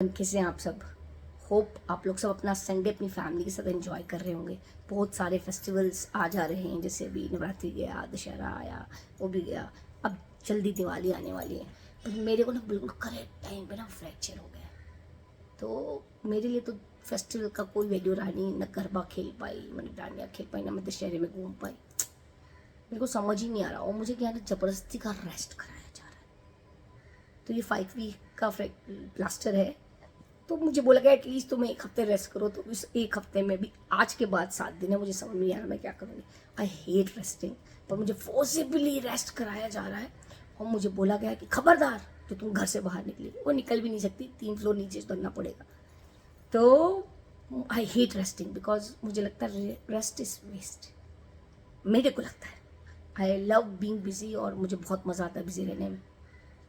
कैसे हैं आप सब। होप आप लोग सब अपना संडे अपनी फैमिली के साथ एंजॉय कर रहे होंगे। बहुत सारे फेस्टिवल्स आ जा रहे हैं, जैसे अभी नवरात्रि गया, दशहरा आया, वो भी गया, अब जल्दी दिवाली आने वाली है। पर मेरे को ना बिल्कुल करेक्ट टाइम पे ना फ्रैक्चर हो गया, तो मेरे लिए तो फेस्टिवल का कोई वैल्यू रहा नहीं। न गरबा खेल पाई, मैंने डांडिया खेल पाई, ना मैं दशहरे में घूम पाई। मेरे को समझ ही नहीं आ रहा, और मुझे क्या है ना, ज़बरदस्ती का रेस्ट कराया जा रहा है। तो ये 5 वीक का प्लास्टर है, तो मुझे बोला गया एटलीस्ट तुम 1 हफ्ते रेस्ट करो। तो इस 1 हफ्ते में भी आज के बाद 7 दिन है, मुझे समझ नहीं आ रहा मैं क्या करूँगी। आई हेट रेस्टिंग, पर मुझे फोर्सिबली रेस्ट कराया जा रहा है। और मुझे बोला गया कि खबरदार जो तुम घर से बाहर निकली, वो निकल भी नहीं सकती, 3 फ्लोर नीचे उतरना पड़ेगा। तो आई हेट रेस्टिंग बिकॉज मुझे लगता है रेस्ट इज वेस्ट, मेरे को लगता है। आई लव बीइंग बिजी, और मुझे बहुत मज़ा आता है बिजी रहने में।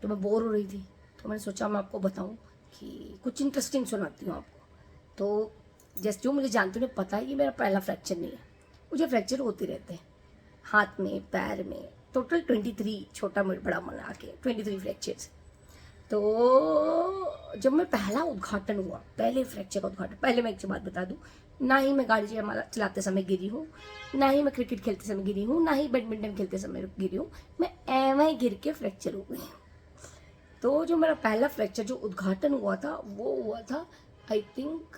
तो मैं बोर हो रही थी, तो मैंने सोचा मैं आपको बताऊं कि कुछ इंटरेस्टिंग सुनाती हूँ आपको। तो जैसे जो मुझे जानते हैं पता है, ये मेरा पहला फ्रैक्चर नहीं है। मुझे फ्रैक्चर होते रहते हैं, हाथ में, पैर में। टोटल 23, छोटा बड़ा मिला के 23 फ्रैक्चर्स। तो जब मैं पहला उद्घाटन हुआ, पहले फ्रैक्चर का उद्घाटन, पहले मैं एक बात बता दूं, ना ही मैं गाड़ी चलाते समय गिरी हूँ, ना ही मैं क्रिकेट खेलते समय गिरी हूँ, ना ही बैडमिंटन खेलते समय गिरी हूँ। मैं एवं ही गिर के फ्रैक्चर हो गई। तो जो मेरा पहला फ्रैक्चर जो उद्घाटन हुआ था, वो हुआ था आई थिंक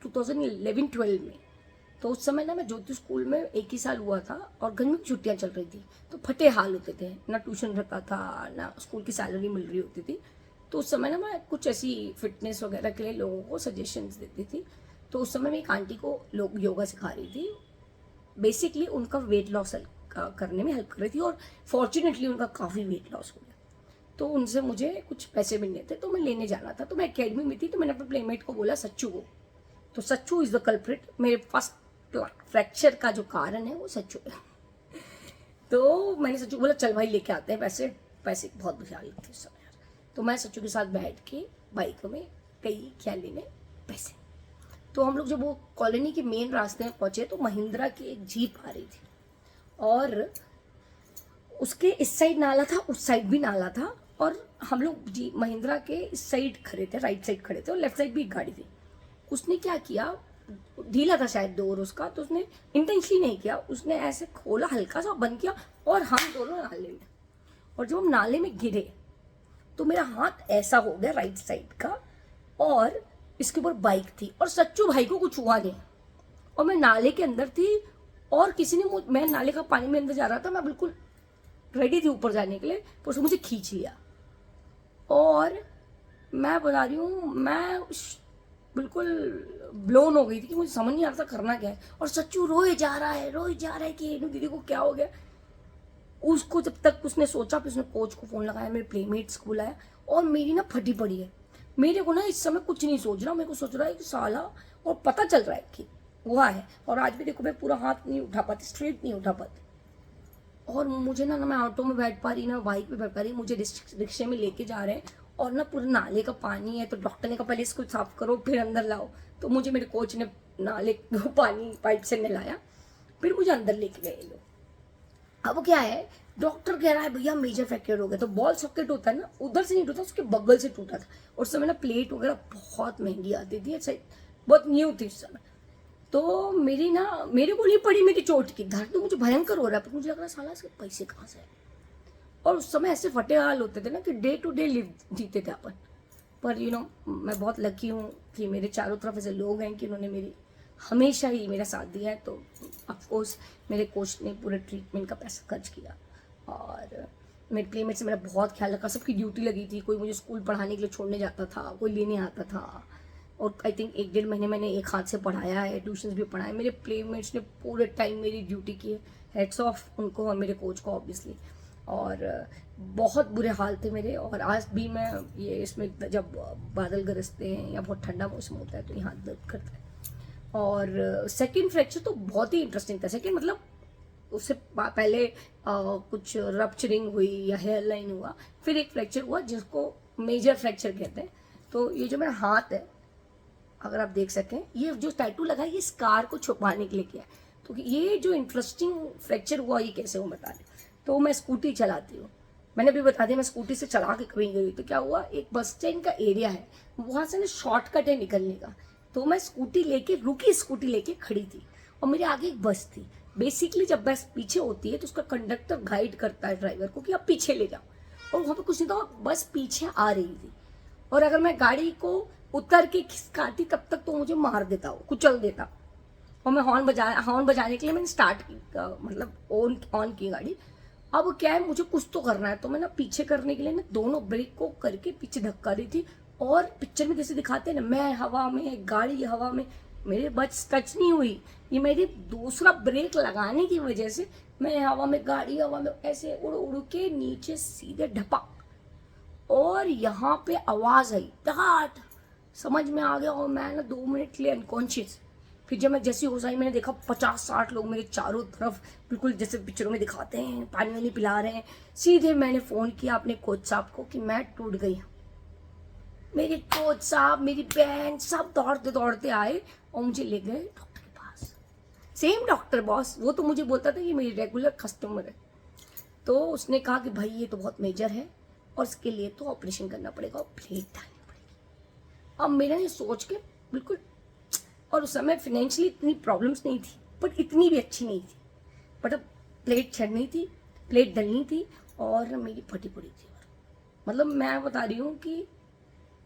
2011-12 में। तो उस समय ना मैं ज्योति स्कूल में 1 ही साल हुआ था, और गर्मी की छुट्टियां चल रही थी, तो फटे हाल होते थे, ना ट्यूशन रहता था, ना स्कूल की सैलरी मिल रही होती थी। तो उस समय ना मैं कुछ ऐसी फिटनेस वगैरह के लिए लोगों को सजेशंस देती थी। तो उस समय मैं एक आंटी को लोग योगा सिखा रही थी, बेसिकली उनका वेट लॉस करने में हेल्प कर रही थी, और फॉर्चुनेटली उनका काफ़ी वेट लॉस हो गया। तो उनसे मुझे कुछ पैसे मिलने थे, तो मैं लेने जाना था। तो मैं एकेडमी में थी, तो मैंने अपने प्लेमेट को बोला, सच्चू को। तो सच्चू इज़ द कल्प्रिट, मेरे फर्स्ट फ्रैक्चर का जो कारण है वो सच्चू है। तो मैंने सच्चू को बोला चल भाई लेके आते हैं पैसे। पैसे की बहुत बुरी हालत थी उस समय यार। तो मैं सच्चू के साथ बैठ के बाइक में गई क्या लेने, पैसे। तो हम लोग जब वो कॉलोनी के मेन रास्ते में पहुंचे, तो महिंद्रा की एक जीप आ रही थी, और उसके इस साइड नाला था, उस साइड भी नाला था, और हम लोग जी महिंद्रा के इस साइड खड़े थे, राइट साइड खड़े थे, और लेफ्ट साइड भी एक गाड़ी थी। उसने क्या किया, ढीला था शायद डोर उसका, तो उसने इंटेंशनली नहीं किया, उसने ऐसे खोला, हल्का सा बंद किया, और हम दोनों नाले में। और जब हम नाले में गिरे, तो मेरा हाथ ऐसा हो गया राइट साइड का, और इसके ऊपर बाइक थी, और सच्चू भाई को कुछ हुआ नहीं, और मैं नाले के अंदर थी, और किसी ने मैं नाले का पानी में अंदर जा रहा था, मैं बिल्कुल रेडी थी ऊपर जाने के लिए, पर उसने मुझे खींच लिया। और मैं बता रही हूँ, मैं बिल्कुल ब्लोन हो गई थी कि मुझे समझ नहीं आ रहा था करना क्या है। और सच्चू रोए जा रहा है, रोए जा रहा है कि इनू दीदी को क्या हो गया। उसको जब तक उसने सोचा, फिर उसने कोच को फोन लगाया, मेरे प्लेमेट्स को बुलाया, और मेरी ना फटी पड़ी है। मेरे को ना इस समय कुछ नहीं सोच रहा, मेरे को सोच रहा है कि साला, और पता चल रहा है कि हुआ है। और आज भी देखो मैं पूरा हाथ नहीं उठा पाती, स्ट्रेट नहीं उठा पाती। और मुझे ना मैं ऑटो में बैठ पा रही, ना बाइक पे बैठ पा रही, मुझे रिक्शे में लेके जा रहे हैं, और ना पूरे नाले का पानी है। तो डॉक्टर ने कहा पहले इसको साफ करो फिर अंदर लाओ। तो मुझे मेरे कोच ने नाले पानी पाइप से नहलाया, फिर मुझे अंदर लेके गए लोग। अब क्या है, डॉक्टर कह रहा है भैया मेजर फ्रैक्चर हो गया। तो बॉल सॉकेट होता है ना, उधर से नहीं टूटा, उसके बगल से टूटा था। और उस समय ना प्लेट वगैरह बहुत महंगी आती थी, बहुत न्यू थी उस समय। तो मेरे को नहीं पड़ी मेरी चोट की, दर्द तो मुझे भयंकर हो रहा है, पर मुझे लग रहा है साला इसके पैसे कहाँ से। और उस समय ऐसे फटे हाल होते थे ना कि डे टू डे लिव जीते थे अपन। पर मैं बहुत लकी हूँ कि मेरे चारों तरफ ऐसे लोग हैं कि उन्होंने मेरी हमेशा ही मेरा साथ दिया है। तो ऑफकोर्स मेरे कोच ने पूरे ट्रीटमेंट का पैसा खर्च किया, और मेरे प्लेमेट से मेरा बहुत ख्याल रखा। सबकी ड्यूटी लगी थी, कोई मुझे स्कूल पढ़ाने के लिए छोड़ने जाता था, कोई लेने आता था। और आई थिंक 1-1.5 महीने मैंने एक हाथ से पढ़ाया है, ट्यूशन्स भी पढ़ाए। मेरे प्लेमेट्स ने पूरे टाइम मेरी ड्यूटी की है, हेड्स ऑफ उनको और मेरे कोच को ऑब्वियसली। और बहुत बुरे हाल थे मेरे। और आज भी मैं ये इसमें जब बादल गरजते हैं या बहुत ठंडा मौसम होता है, तो ये हाथ दर्द करता है। और सेकंड फ्रैक्चर तो बहुत ही इंटरेस्टिंग था। सेकंड मतलब उससे पहले कुछ रप्चरिंग हुई या हेयर लाइन हुआ, फिर एक फ्रैक्चर हुआ जिसको मेजर फ्रैक्चर कहते हैं। तो ये जो मेरा हाथ है, अगर आप देख सकें, ये जो टैटू लगा है, ये स्कार को छुपाने के लिए किया है। तो ये जो इंटरेस्टिंग फ्रैक्चर हुआ, ये कैसे हो बता रही। तो मैं स्कूटी चलाती हूँ, मैंने भी बता दिया, मैं स्कूटी से चला के कहीं गई तो क्या हुआ, एक बस स्टैंड का एरिया है, वहां से ना शॉर्टकट है निकलने का। तो मैं स्कूटी लेके रुकी, स्कूटी लेके खड़ी थी और मेरे आगे एक बस थी। बेसिकली जब बस पीछे होती है तो उसका कंडक्टर गाइड करता है ड्राइवर को कि आप पीछे ले जाओ, और वहां पे कुछ नहीं था, बस पीछे आ रही थी। और अगर मैं गाड़ी को उतर के खिसकाती तब तक तो मुझे मार देता, वो कुचल देता। और मैं हॉर्न बजाने के लिए मैंने स्टार्ट की, मतलब ऑन की गाड़ी। अब क्या है, मुझे कुछ तो करना है, तो मैं ना पीछे करने के लिए ना दोनों ब्रेक को करके पीछे धक्का रही थी। और पिक्चर में कैसे दिखाते हैं ना, मैं हवा में, गाड़ी हवा में, मेरे बस टच नहीं हुई। ये मेरी दूसरा ब्रेक लगाने की वजह से मैं हवा में, गाड़ी हवा में, ऐसे उड़ उड़ के नीचे सीधे ढपा। और यहाँ पे आवाज आई डाट, समझ में आ गया। और मैं ना 2 मिनट के लिए अनकॉन्शियस। फिर जब मैं जैसी होश आई, मैंने देखा 50-60 लोग मेरे चारों तरफ, बिल्कुल जैसे पिक्चरों में दिखाते हैं, पानी वानी पिला रहे हैं। सीधे मैंने फोन किया अपने कोच साहब को कि मैं टूट गई हूँ। मेरे कोच साहब, मेरी बहन, सब दौड़ते दौड़ते आए और मुझे ले गए डॉक्टर के पास। सेम डॉक्टर बॉस, वो तो मुझे बोलता था कि मेरी रेगुलर कस्टमर है। तो उसने कहा कि भाई ये तो बहुत मेजर है और इसके लिए तो ऑपरेशन करना पड़ेगा और प्लेट डालनी पड़ेगी। अब मेरा ये सोच के बिल्कुल, और उस समय फाइनेंशियली इतनी प्रॉब्लम्स नहीं थी, बट इतनी भी अच्छी नहीं थी। बट अब प्लेट चढ़नी थी, प्लेट डलनी थी, और मेरी फटी पड़ी थी। मतलब मैं बता रही हूँ कि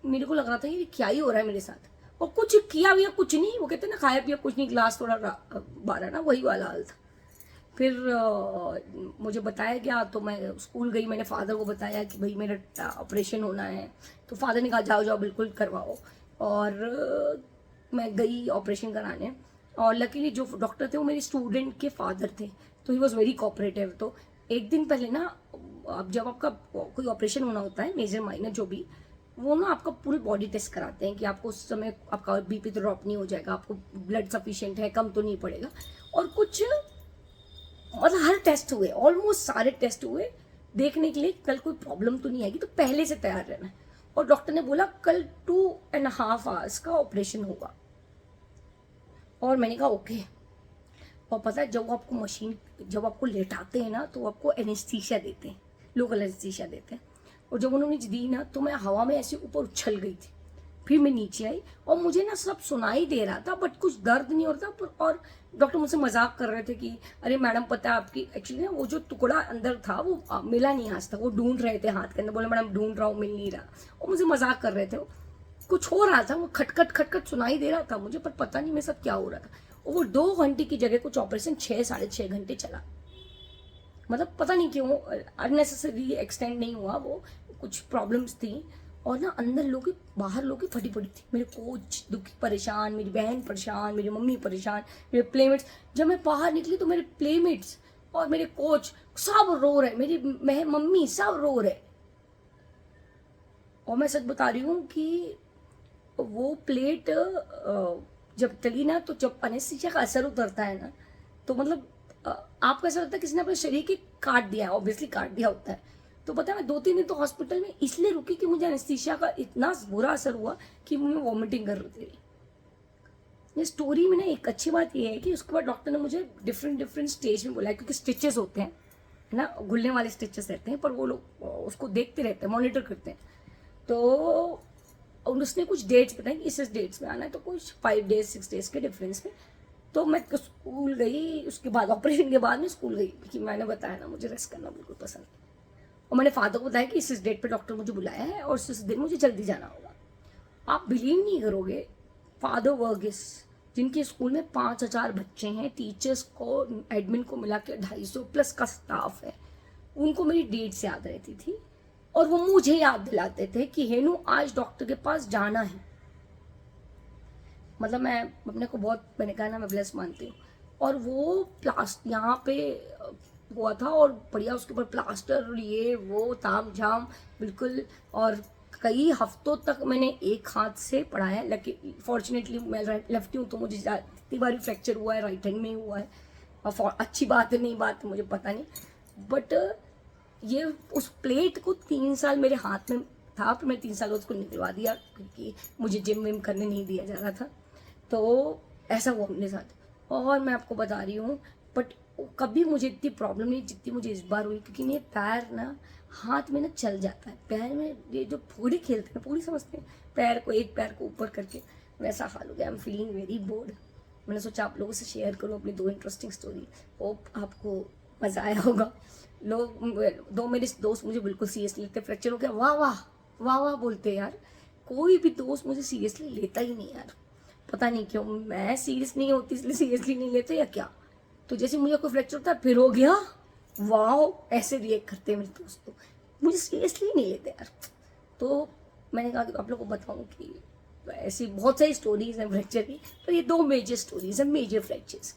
मेरे को लग रहा था ये क्या ही हो रहा है मेरे साथ। और कुछ किया भी कुछ नहीं, वो कहते हैं ना खाया पिया कुछ नहीं, ग्लास थोड़ा बारह ना, वही वाला हाल था। फिर मुझे बताया गया, तो मैं स्कूल गई, मैंने फादर को बताया कि भाई मेरा ऑपरेशन होना है। तो फादर ने कहा जाओ जाओ बिल्कुल करवाओ। और मैं गई ऑपरेशन कराने। और लकीली जो डॉक्टर थे वो मेरे स्टूडेंट के फादर थे, तो ही वॉज वेरी कोऑपरेटिव। तो एक दिन पहले ना, अब जब आपका कोई ऑपरेशन होना होता है, मेजर माइनर जो भी, वो ना आपका फुल बॉडी टेस्ट कराते हैं कि आपको उस समय आपका बीपी तो ड्रॉप नहीं हो जाएगा, आपको ब्लड सफिशिएंट है, कम तो नहीं पड़ेगा। और कुछ मतलब हर टेस्ट हुए, ऑलमोस्ट सारे टेस्ट हुए, देखने के लिए कल कोई प्रॉब्लम तो नहीं आएगी, तो पहले से तैयार रहना है। और डॉक्टर ने बोला कल 2.5 आवर्स का ऑपरेशन होगा। और मैंने कहा ओके। और पता है, जब आपको लेटाते हैं ना, तो आपको एनेस्थीसिया देते हैं, लोकल एनेस्थीसिया देते हैं। और जब उन्होंने दी ना, तो मैं हवा में ऐसे ऊपर उछल गई थी। फिर मैं नीचे आई और मुझे ना सब सुनाई दे रहा था, बट कुछ दर्द नहीं हो रहा था। और डॉक्टर मुझसे मजाक कर रहे थे कि अरे मैडम पता है आपकी, एक्चुअली ना वो जो टुकड़ा अंदर था वो मिला नहीं आज तक, वो ढूंढ रहे थे हाथ के अंदर, बोले मैडम ढूंढ रहा हूँ, मिल नहीं रहा। और मुझे मजाक कर रहे थे। कुछ हो रहा था, वो खटखट खटखट सुनाई दे रहा था मुझे, पर पता नहीं मेरे साथ क्या हो रहा था। और वो 2 घंटे की जगह कुछ ऑपरेशन 6-6.5 घंटे चला। मतलब पता नहीं क्यों अननेसेसरी एक्सटेंड नहीं हुआ, वो कुछ प्रॉब्लम्स थी। और ना अंदर लोग बाहर लोग फटी पड़ी थी, मेरे कोच दुखी परेशान, मेरी बहन परेशान, मेरी मम्मी परेशान, मेरे प्लेमेट्स। जब मैं बाहर निकली तो मेरे प्लेमेट्स और मेरे कोच सब रो रहे, मेरी मम्मी सब रो रहे। और मैं सच बता रही हूँ कि वो प्लेट जब तली ना, तो जब एनेस्थीसिया का असर उतरता है ना, तो मतलब आपको ऐसा लगता है किसी ने अपने शरीर के काट दिया है, ऑब्वियसली काट दिया होता है। तो पता है मैं 2-3 दिन तो हॉस्पिटल में इसलिए रुकी कि मुझे एनेस्थीसिया का इतना बुरा असर हुआ कि मुझे वॉमिटिंग कर रही थी। ये स्टोरी में ना एक अच्छी बात ये है कि उसके बाद डॉक्टर ने मुझे डिफरेंट स्टेज में बोला है, क्योंकि स्टिचेस होते हैं ना, घुलने वाले स्टिचेस रहते हैं, पर वो लोग उसको देखते रहते हैं, मॉनिटर करते हैं। तो और उसने कुछ डेट्स बताई कि इस डेट्स में आना है, तो कुछ 5 डेज 6 डेज के डिफरेंस में। तो मैं स्कूल गई, उसके बाद ऑपरेशन के बाद में स्कूल गई, क्योंकि मैंने बताया ना मुझे रेस्ट करना बिल्कुल पसंद है। और मैंने फादर को बताया कि इस डेट पे डॉक्टर मुझे बुलाया है और इस दिन मुझे जल्दी जाना होगा। आप बिलीव नहीं करोगे, फादर वर्गिस, जिनके स्कूल में 5,000 बच्चे हैं, टीचर्स को एडमिन को मिला के 250 प्लस का स्टाफ है, उनको मेरी डेट्स याद रहती थी। और वो मुझे याद दिलाते थे कि हेनू आज डॉक्टर के पास जाना है। मतलब मैं अपने को बहुत, मैंने कहा ना, मैं ब्लेस मानती हूँ। और वो यहाँ पे हुआ था, और बढ़िया उसके ऊपर प्लास्टर, ये वो ताम झाम बिल्कुल। और कई हफ्तों तक मैंने एक हाथ से पढ़ाया, लेकिन फॉर्चुनेटली मैं लेफ्टी हूँ, तो मुझे इतनी बारी फ्रैक्चर हुआ है, राइट हैंड में ही हुआ है। और अच्छी बात है नहीं बात है मुझे पता नहीं, बट ये उस प्लेट को 3 साल मेरे हाथ में था, फिर मैं 3 साल उसको निकलवा दिया, क्योंकि मुझे जिम विम करने नहीं दिया जा रहा था। तो ऐसा हुआ मेरे साथ। और मैं आपको बता रही हूँ, बट वो कभी मुझे इतनी प्रॉब्लम नहीं जितनी मुझे इस बार हुई, क्योंकि मेरे पैर ना हाथ में ना चल जाता है, पैर में ये जो पूड़ी खेलते हैं पूड़ी समझते हैं, पैर को एक पैर को ऊपर करके, वैसा हाल हो गया। I am feeling very bored. मैंने सोचा आप लोगों से शेयर करूँ अपनी 2 इंटरेस्टिंग स्टोरी, होप आपको मज़ा आया होगा। लोग 2 मेरे दोस्त मुझे बिल्कुल सीरियसली लेते, फ्रैक्चर हो गया वाह वाह वाह वाह बोलते हैं यार, कोई भी दोस्त मुझे सीरियसली लेता ही नहीं यार, पता नहीं क्यों, मैं सीरियस नहीं होती इसलिए सीरियसली नहीं लेते या क्या। तो जैसे मुझे कोई फ्रैक्चर होता है फिर हो गया वाह, ऐसे रिएक्ट करते हैं मेरे दोस्त, तो मुझे सीरियसली नहीं लेते यार। तो मैंने कहा कि आप लोगों को बताऊं कि ऐसी बहुत सारी स्टोरीज हैं फ्रैक्चर की, पर ये 2 मेजर स्टोरीज हैं, मेजर फ्रैक्चर्स।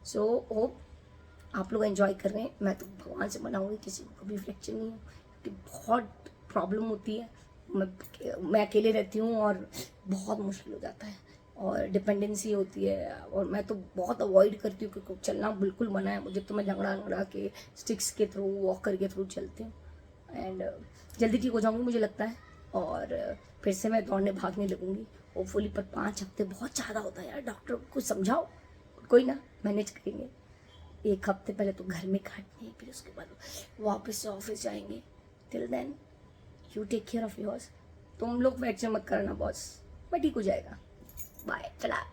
सो होप आप लोग एंजॉय कर रहे हैं। मैं तो भगवान से मनाऊंगी किसी को कभी फ्रैक्चर नहीं हो, क्योंकि बहुत प्रॉब्लम होती है। मैं अकेले रहती हूँ और बहुत मुश्किल हो जाता है, और डिपेंडेंसी होती है, और मैं तो बहुत अवॉइड करती हूँ क्योंकि चलना बिल्कुल मना है मुझे, तो मैं लंगड़ा के स्टिक्स के थ्रू वॉकर के थ्रू चलती हूँ। एंड जल्दी ठीक हो जाऊँगी मुझे लगता है, और फिर से मैं दौड़ने भागने लगूंगी होपफुली। पर 5 हफ्ते बहुत ज़्यादा होता है यार, डॉक्टर को कुछ समझाओ। कोई ना, मैनेज करेंगे। 1 हफ्ते पहले तो घर में काटनी है, फिर उसके बाद वापस से ऑफिस जाएंगे। Till then you take care of yours. तुम लोग फ्रैक्चर मत करना बॉस, मैं ठीक हो जाएगा। बाय, चला।